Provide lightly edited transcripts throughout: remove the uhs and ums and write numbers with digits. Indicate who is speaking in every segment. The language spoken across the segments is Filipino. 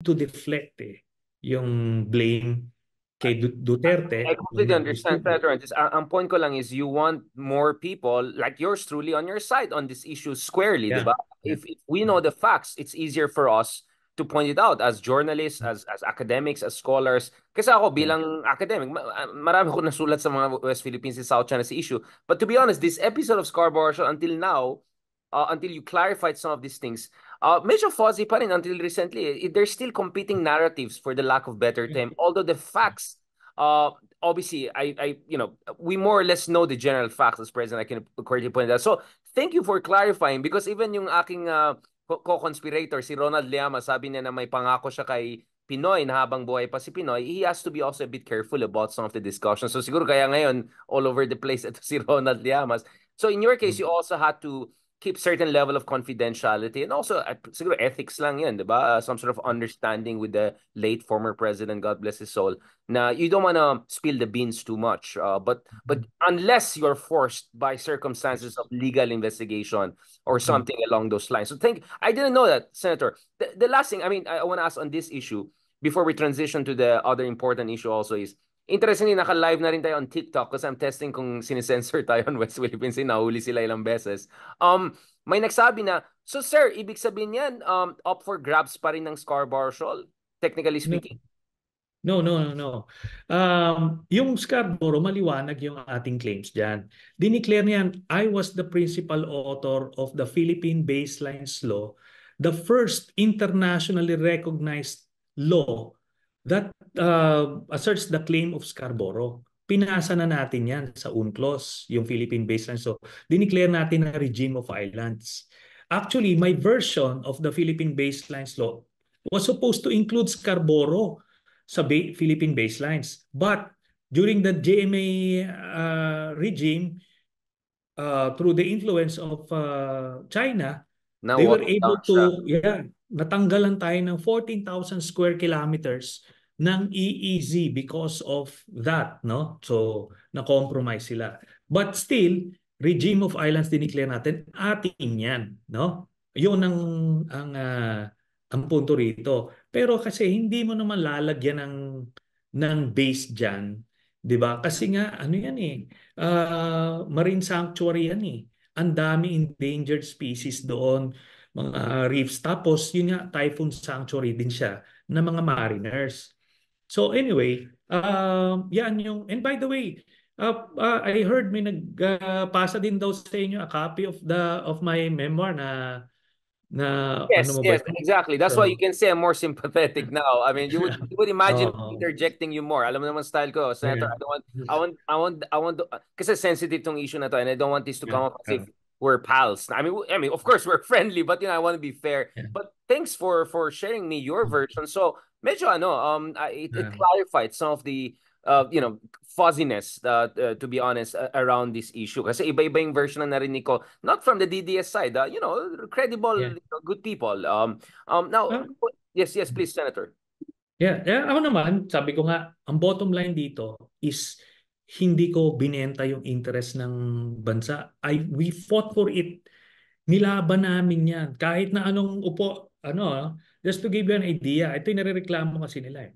Speaker 1: to deflect yung blame kay Duterte
Speaker 2: I
Speaker 1: nung
Speaker 2: completely understand,
Speaker 1: nag-distribute.
Speaker 2: Senator. Ang point ko lang is you want more people like yours truly on your side on this issue squarely, di
Speaker 1: Yeah.
Speaker 2: ba?
Speaker 1: Yeah.
Speaker 2: If we know the facts, it's easier for us to point it out as journalists, as academics, as scholars. Kasi ako
Speaker 1: Yeah.
Speaker 2: bilang academic, marami ko nasulat sa mga West Philippines and South China Sea issue. But to be honest, this episode of Scarborough Shoal until now, until you clarified some of these things, medyo fuzzy pa rin until recently. There's still competing narratives for the lack of better term. Although the facts uh, obviously, we more or less know the general facts as President I can correctly point out. So, thank you for clarifying because even yung aking co-conspirator, si Ronald Llama, sabi niya na may pangako siya kay Pinoy na habang buhay pa si Pinoy, he has to be also a bit careful about some of the discussions. So, siguro kaya ngayon, all over the place ito si Ronald Llamas. So, in your case, you also had to keep certain level of confidentiality and also siguro ethics lang yan, di ba? Some sort of understanding with the late former president, God bless his soul, na you don't want to spill the beans too much. But unless you're forced by circumstances of
Speaker 1: Yes.
Speaker 2: legal investigation or
Speaker 1: Mm.
Speaker 2: something along those lines. So I didn't know that, Senator. The last thing, I mean, I want to ask on this issue before we transition to the other important issue also is, interestingly, naka-live na rin tayo on TikTok kasi I'm testing kung sinisensor tayo on West Philippines. Nahuli sila ilang beses. May nagsabi na, so sir, ibig sabihin yan, up for grabs pa rin ng Scarborough Shoal, technically
Speaker 1: No,
Speaker 2: speaking.
Speaker 1: no, no, no, no. Yung Scarborough, maliwanag yung ating claims dyan. Dineclare niyan, I was the principal author of the Philippine Baselines Law, the first internationally recognized law that asserts the claim of Scarborough. Pinasa na natin yan sa UNCLOS, yung Philippine Baselines Law. Dineclare natin na regime of islands. Actually, my version of the Philippine Baselines Law was supposed to include Scarborough sa Philippine baselines. But during the GMA regime, through the influence of China, they were
Speaker 2: Na-water
Speaker 1: able
Speaker 2: down
Speaker 1: to,
Speaker 2: siya.
Speaker 1: yeah, natanggalan tayo ng 14,000 square kilometers ng EEZ because of that, no? So, na-compromise sila. But still, regime of islands dineclare natin, atin yan, no? Yun ang punto rito. Pero kasi hindi mo naman lalagyan ng base diyan, 'di ba? Kasi nga ano yan marine sanctuary yan eh. Ang dami endangered species doon, mga reefs. Tapos yun nga, typhoon sanctuary din siya ng mga mariners. So anyway, yan yung, and by the way, I heard may nagpasa din daw sa inyo a copy of my memoir na ano
Speaker 2: Yes,
Speaker 1: mo ba
Speaker 2: yes,
Speaker 1: yun?
Speaker 2: exactly. That's why you
Speaker 1: So,
Speaker 2: can say I'm more sympathetic now. I mean, you would imagine me
Speaker 1: oh,
Speaker 2: interjecting you more. Alam mo naman style ko, Senator.
Speaker 1: yeah,
Speaker 2: Kasi sensitive tong issue na to, and I don't want this to
Speaker 1: yeah,
Speaker 2: come up as if we're pals. I mean, of course we're friendly, but I want to be fair.
Speaker 1: yeah,
Speaker 2: But thanks for sharing me your version. So, medyo it
Speaker 1: yeah,
Speaker 2: clarified some of the fuzziness, to be honest, around this issue. Kasi iba-iba yung version na narinig ko, not from the DDS side, credible,
Speaker 1: yeah.
Speaker 2: good people. Now,
Speaker 1: Ah,
Speaker 2: yes, yes, please, Senator.
Speaker 1: yeah, yeah, ako naman, sabi ko nga, ang bottom line dito is hindi ko binenta yung interest ng bansa. We fought for it. Nilaban namin yan. Kahit na anong upo, just to give you an idea, ito yung nare-reklamo kasi nila eh.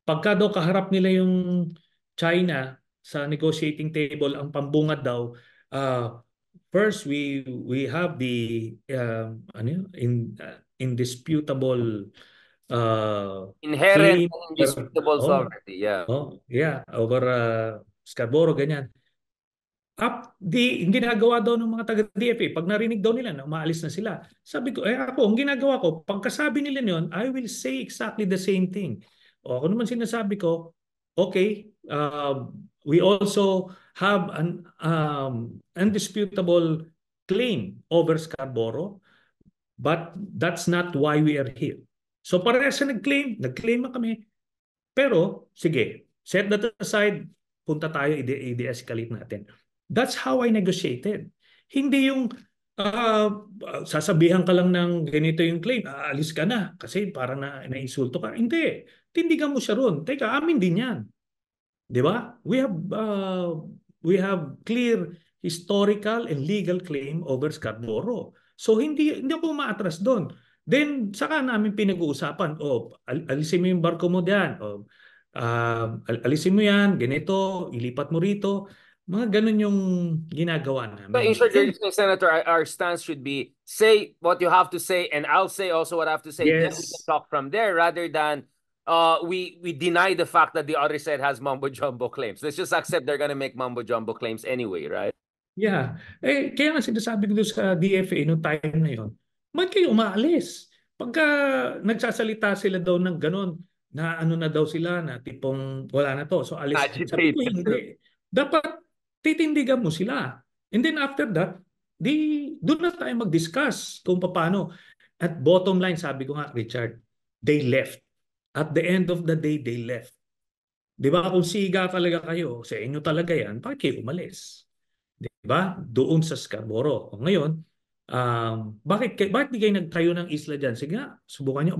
Speaker 1: Pagka daw kaharap nila yung China sa negotiating table, ang pambungad daw, uh, first we have the indisputable
Speaker 2: Inherent
Speaker 1: claim
Speaker 2: and
Speaker 1: over,
Speaker 2: indisputable sovereignty. Yeah.
Speaker 1: yeah, over Scarborough, ganyan. Yung ginagawa daw ng mga taga-DFA, pag narinig daw nila na umaalis na sila, sabi ko, ako, ang ginagawa ko, pagkasabi nila yon, I will say exactly the same thing. O ako naman sinasabi ko, okay, we also have an undisputable claim over Scarborough, but that's not why we are here. So parehas na nag-claim na kami. Pero, sige, set that aside, punta tayo, i-de-escalate natin. That's how I negotiated. Hindi yung uh, sasabihan ka lang ng ganito yung claim, aalis ka na kasi para na-insulto ka. Hindi. Tindigan mo siya ron. Teka, amin din yan. Di ba? We have clear historical and legal claim over Scarborough. So hindi ako umaatras doon. Then, saka namin pinag-uusapan, alisin mo yung barko mo diyan, alisin mo yan, ganito, ilipat mo rito. Mga ganun yung ginagawa
Speaker 2: So in
Speaker 1: namin.
Speaker 2: short, you're
Speaker 1: And
Speaker 2: saying, Senator, our stance should be say what you have to say, and I'll say also what I have to say. Then we can
Speaker 1: yes,
Speaker 2: talk from there, rather than we deny the fact that the other side has mumbo jumbo claims. Let's just accept they're gonna make mumbo jumbo claims anyway, right?
Speaker 1: yeah. Kaya nga sinasabi ko doon sa DFA noong time na yon, ba't kayo umaalis? Pagka nagsasalita sila daw ng ganun, na ano na daw sila, na tipong wala na to, so alis. Sabi ko,
Speaker 2: Agitated.
Speaker 1: hindi. Dapat titindigan mo sila. And then after that, doon na tayo mag-discuss kung paano. At bottom line, sabi ko nga, Richard, they left. At the end of the day, they left. Di ba? Kung siga talaga kayo, sa inyo talaga yan, bakit kayo umalis? Di ba? Doon sa Scarborough. O ngayon, bakit di kayo nagtayo ng isla dyan? Sige nga, subukan nyo.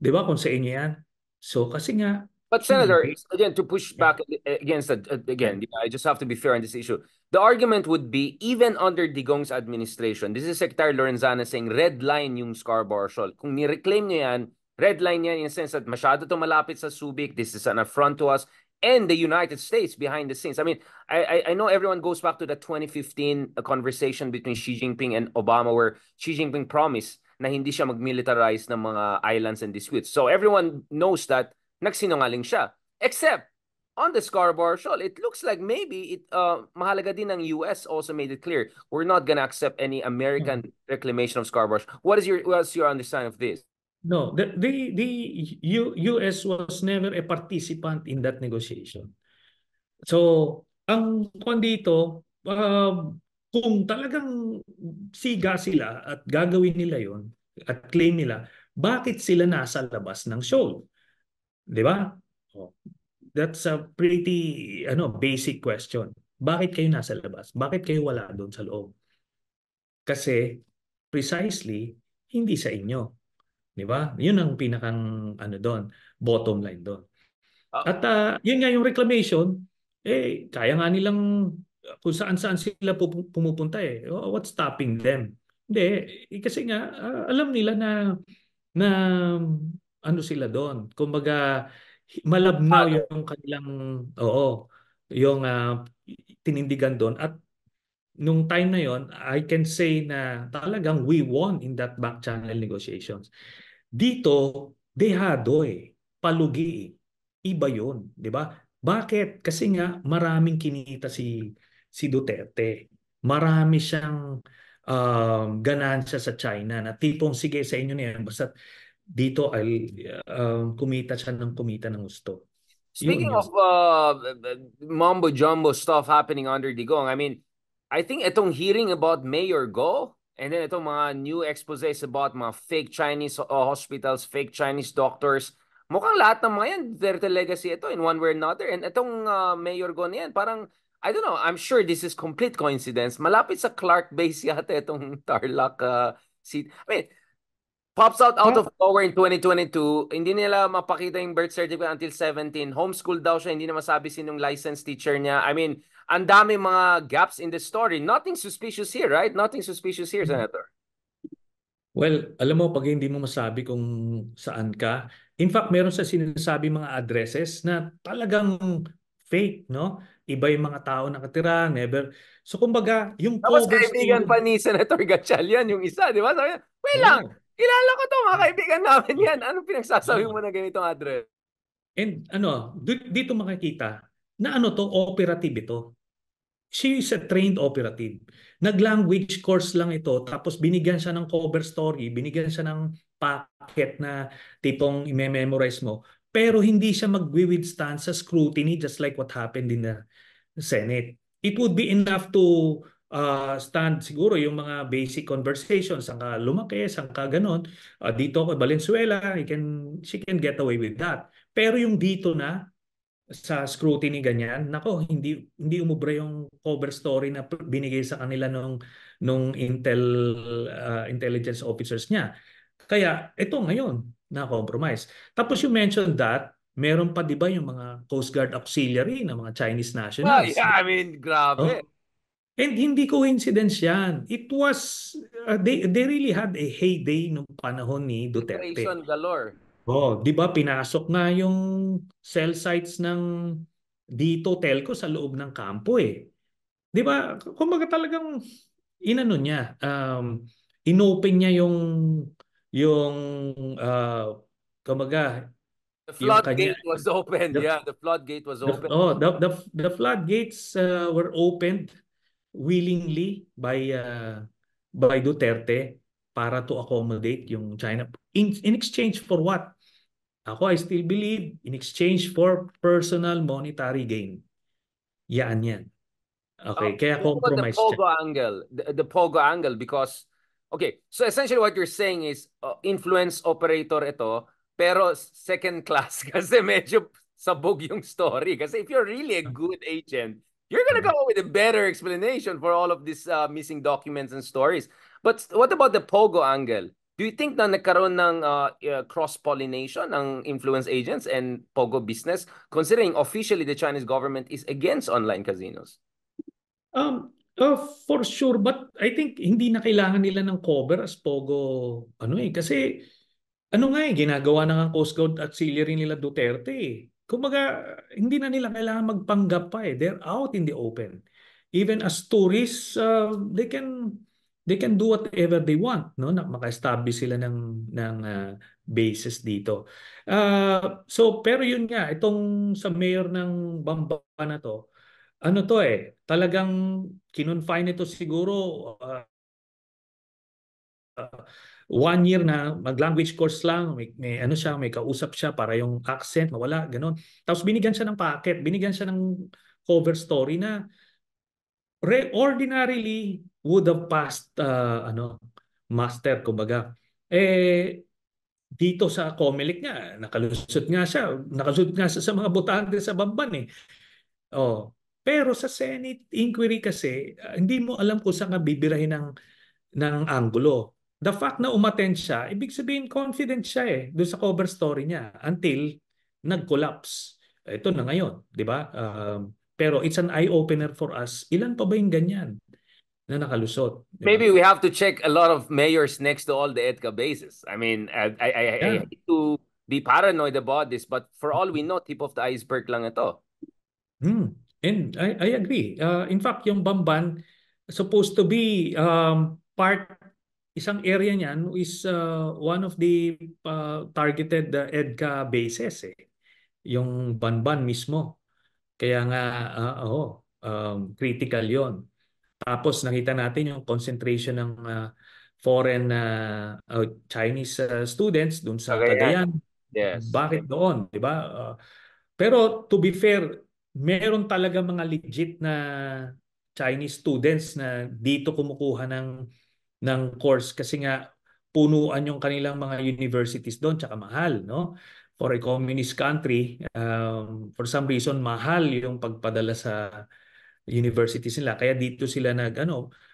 Speaker 1: Di ba kung sa inyo yan? So kasi nga,
Speaker 2: But Senator,
Speaker 1: hindi.
Speaker 2: again, to push back against that,
Speaker 1: Yeah.
Speaker 2: again, I just have to be fair on this issue. The argument would be, even under Digong's administration, this is Secretary Lorenzana saying red line yung Scarborough Shoal. Kung ni-reclaim niya yan, red line yan in the sense that masyado to malapit sa Subic, this is an affront to us, and the United States behind the scenes. I mean, I know everyone goes back to the 2015 conversation between Xi Jinping and Obama, where Xi Jinping promised na hindi siya mag-militarize ng mga islands and disputes. So everyone knows that nagsinungaling siya. Except, on the Scarborough Shoal, it looks like maybe mahalaga din ng US also made it clear, we're not gonna accept any American reclamation of Scarborough Shoal. What's your understanding of this?
Speaker 1: No, the US was never a participant in that negotiation. So, ang kung dito, kung talagang siga sila at gagawin nila yon at claim nila, bakit sila nasa labas ng shoal? Di ba? Oh, that's a pretty basic question. Bakit kayo nasa labas? Bakit kayo wala doon sa loob? Kasi precisely hindi sa inyo. Di ba? Yun ang pinakang doon, bottom line doon.
Speaker 2: Uh,
Speaker 1: At yun nga yung reclamation, kaya nga nilang kung saan-saan sila pumupunta eh. What's stopping them? Hindi, kasi nga alam nila na sila doon. Kumbaga malabnaw yung kanilang yung tinindigan doon at nung time na yon, I can say na talagang we won in that back channel negotiations. Dito, dehado palugi Iba yun, di ba? Bakit? Kasi nga maraming kinita si Duterte. Marami siyang ganansya sa China na tipong sige sa inyo na yan, basta dito ay kumita ng gusto.
Speaker 2: Speaking
Speaker 1: Yun yun.
Speaker 2: of mumbo jumbo stuff happening under Digong, I mean, I think itong hearing about Mayor Go, and then itong mga new exposés about mga fake Chinese hospitals, fake Chinese doctors, mukhang lahat ng mga yan, Duterte legacy ito in one way or another. And itong Mayor Go na yan, parang, I don't know, I'm sure this is complete coincidence. Malapit sa Clark Base yata itong Tarlac seat. I mean, pops out of nowhere in 2022. Hindi nila mapakita yung birth certificate until 17. Homeschool daw siya. Hindi na masabi sinong licensed teacher niya. I mean, ang dami mga gaps in the story. Nothing suspicious here, right? Nothing suspicious here, Senator.
Speaker 1: Well, alam mo, pag hindi mo masabi kung saan ka, in fact, meron sa sinasabi mga addresses na talagang fake, no? Iba yung mga tao nakatira, never. So, kumbaga, yung
Speaker 2: Tapos
Speaker 1: cover
Speaker 2: kaibigan
Speaker 1: story,
Speaker 2: pa ni Senator Gatchalian yung isa, di ba? Sabi niya, wait lang,
Speaker 1: oh,
Speaker 2: kilala ko to, mga kaibigan namin yan. Anong pinagsasabi mo
Speaker 1: oh.
Speaker 2: na ganitong address?
Speaker 1: And dito makikita na to, operative ito. She is a trained operative. Nag-language course lang ito, tapos binigyan siya ng cover story, binigyan siya ng packet na tipong i-memorize mo. Pero hindi siya mag-withstand sa scrutiny just like what happened in the Senate. It would be enough to stand siguro yung mga basic conversations, saan ka lumaki, saan ka ganon. Dito ko Valenzuela, she can get away with that. Pero yung dito na, sa scrutiny ganyan, nako, hindi umubra yung cover story na binigay sa kanila nung intelligence officers niya. Kaya ito ngayon na compromise. Tapos you mentioned that meron pa 'di ba yung mga Coast Guard auxiliary na mga Chinese
Speaker 2: Well,
Speaker 1: nationals.
Speaker 2: yeah, I mean,
Speaker 1: Oh,
Speaker 2: grabe.
Speaker 1: And hindi coincidence yan. It was, they really had a heyday nung panahon ni Duterte.
Speaker 2: Inflation galore.
Speaker 1: Oh, 'di ba pinasok nga yung cell sites ng dito telco sa loob ng kampo eh. 'Di ba? Kumbaga talagang inano niya, inopen niya yung kumbaga
Speaker 2: The
Speaker 1: yung kanya
Speaker 2: floodgate was opened.
Speaker 1: the,
Speaker 2: Yeah, the floodgate was opened.
Speaker 1: the floodgates were opened willingly by Duterte para to accommodate yung China in exchange for what? Ako, I still believe in exchange for personal monetary gain. Yan. Okay, kaya
Speaker 2: What about the
Speaker 1: compromise siya.
Speaker 2: Pogo angle? The Pogo angle, because okay, so essentially what you're saying is influence operator ito, pero second class kasi medyo sabog yung story. Kasi if you're really a good agent, you're gonna come up with a better explanation for all of these missing documents and stories. But what about the Pogo angle? Do you think na nagkaroon ng cross-pollination ng influence agents and Pogo business, considering officially the Chinese government is against online casinos?
Speaker 1: For sure, but I think hindi na kailangan nila ng cover as Pogo, kasi ano nga ginagawa na ng Coast Guard Auxiliary nila Duterte eh. Kumbaga, hindi na nila kailangan magpanggap pa eh. They're out in the open. Even as tourists, they can do whatever they want, no? Na maka-establish sila ng bases dito. So pero yun nga, itong sa mayor ng Bamba na to, ano to eh, talagang kinonfine ito siguro 1 year na mag-language course lang, may ano siya, may kausap siya para yung accent mawala, ganun. Tapos binigyan siya ng packet, binigyan siya ng cover story na ordinarily would have passed master kumbaga. Dito sa COMELEC nga nakalusot nga siya sa mga botante sa Bamban eh. Oh. Pero sa Senate inquiry kasi, hindi mo alam kung saan ka bibirahin ng anggulo. The fact na umattend siya, ibig sabihin confident siya doon sa cover story niya until nag-collapse. Ito na ngayon, di ba? Pero it's an eye-opener for us. Ilan pa ba yung ganyan na nakalusot? Di ba?
Speaker 2: Maybe we have to check a lot of mayors next to all the EDCA bases. I mean, I
Speaker 1: Yeah.
Speaker 2: hate to be paranoid about this, but for all we know, tip of the iceberg lang ito.
Speaker 1: And I agree. In fact, yung Bamban supposed to be isang area niyan is one of the targeted EDCA bases yung Bamban mismo. Kaya nga, critical yon. Tapos nakita natin yung concentration ng foreign Chinese students dun sa
Speaker 2: Cagayan.
Speaker 1: Cagayan.
Speaker 2: Yes.
Speaker 1: Bakit doon, 'di ba? Pero to be fair, meron talaga mga legit na Chinese students na dito kumukuha ng course kasi nga punuan yung kanilang mga universities doon tsaka mahal, no? For a communist country, for some reason mahal yung pagpadala sa universities nila. Kaya dito sila
Speaker 2: Saka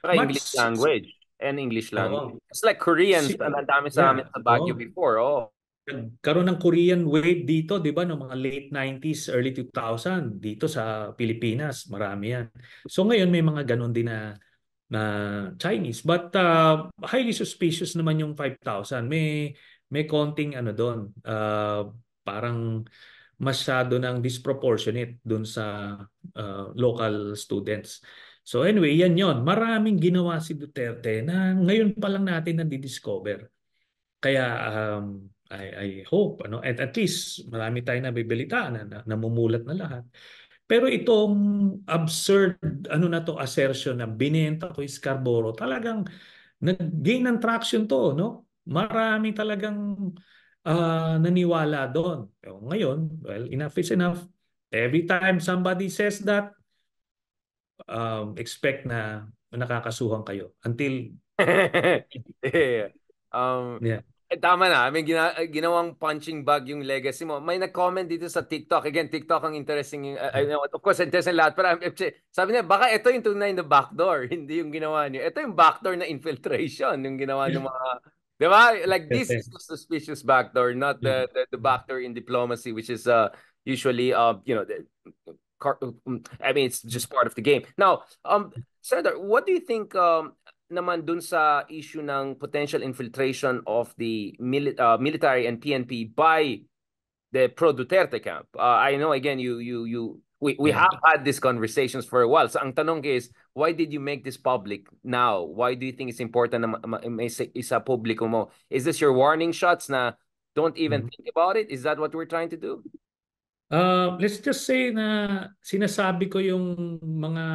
Speaker 1: but
Speaker 2: English language and English
Speaker 1: oo.
Speaker 2: language. It's like Koreans, ang dami sa amin
Speaker 1: Yeah,
Speaker 2: sa Baguio before. Oh.
Speaker 1: nagkaroon ng Korean wave dito, 'di ba, no mga late 90s, early 2000 dito sa Pilipinas, marami 'yan. So ngayon may mga ganun din na Chinese, but highly suspicious naman yung 5,000. May konting doon. Parang masyado ng disproportionate doon sa local students. So anyway, yan yon. Maraming ginawa si Duterte na ngayon pa lang natin na-discover. Kaya I hope at least marami tayong nabibalitaan na namumulat na lahat. Pero itong absurd na to assertion na binenta ko yung Scarborough, talagang nag-gain ng traction to, no? Marami talagang naniwala doon. Ngayon, well, enough is enough. Every time somebody says that, expect na nakakasuhan kayo until
Speaker 2: Yeah. Um,
Speaker 1: yeah.
Speaker 2: Tama na. I mean, ginawang punching bag yung legacy mo. May nag-comment dito sa TikTok. Again, TikTok ang interesting. I know, of course, interesting lahat. Pero sabi niya, baka ito yung tunay na backdoor. Hindi yung ginawa niyo. Ito yung backdoor na infiltration. Yung ginawa ng mga... Di ba? Like, this is the suspicious backdoor, not the backdoor in diplomacy, which is usually, I mean, it's just part of the game. Now, Senator, what do you think naman dun sa issue ng potential infiltration of the military and PNP by the pro Duterte camp? I know again we
Speaker 1: Yeah.
Speaker 2: have had these conversations for a while. So ang tanong is, why did you make this public now? Why do you think it's important na may isa publiko mo? Is this your warning shots na don't even
Speaker 1: Mhm.
Speaker 2: think about it? Is that what we're trying to do?
Speaker 1: Let's just say na sinasabi ko yung mga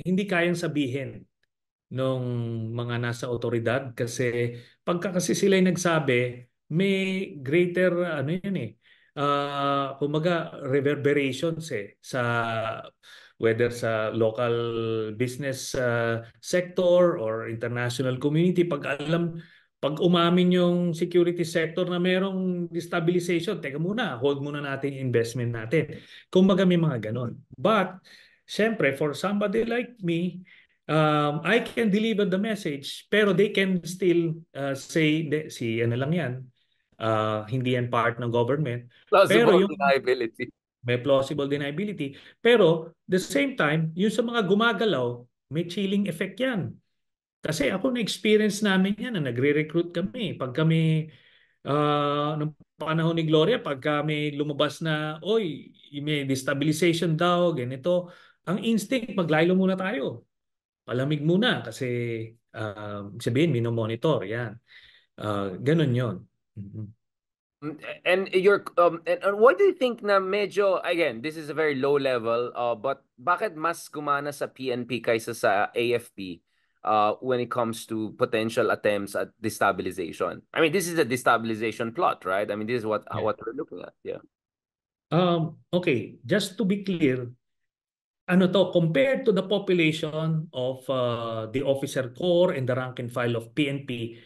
Speaker 1: hindi kayang sabihin nung mga nasa otoridad kasi pagka kasi sila yung nagsabi, may greater ano yun eh. Kumbaga reverberations sa whether sa local business sector or international community pag umamin yung security sector na merong destabilization, teka muna, hold muna natin yung investment natin. Kumbaga may mga ganon. But, syempre, for somebody like me, I can deliver the message, pero they can still say, si ano lang yan, hindi yan part ng government. Pero
Speaker 2: Plausible
Speaker 1: yung
Speaker 2: deniability.
Speaker 1: may plausible deniability. Pero the same time, yung sa mga gumagalaw, may chilling effect yan. Kasi ako na-experience namin yan na nagre-recruit kami. Pag kami, nung panahon ni Gloria, pag kami lumabas na, oy, may destabilization daw, ganito, ang instinct, maglaylo muna tayo. Palamig muna kasi sabihin, minomonitor, yan. Ganun yon. Mhm.
Speaker 2: And and what do you think na medyo, again, this is a very low level, but bakit mas gumana sa PNP kaysa sa AFP when it comes to potential attempts at destabilization? I mean, this is a destabilization plot, right? I mean, this is
Speaker 1: Yeah.
Speaker 2: what we're looking at. Yeah.
Speaker 1: Okay, just to be clear, ano to, compared to the population of the officer corps and the rank and file of PNP,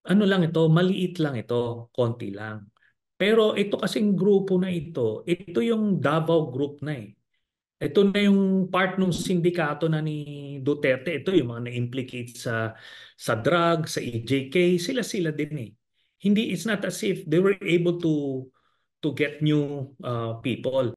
Speaker 1: ano lang ito, maliit lang ito, konti lang. Pero ito kasing grupo na ito yung Davao Group na eh. Ito na yung part ng sindikato na ni Duterte. Ito yung mga na-implicate sa drug, sa EJK, sila-sila din eh. Hindi, it's not as if they were able to get new people.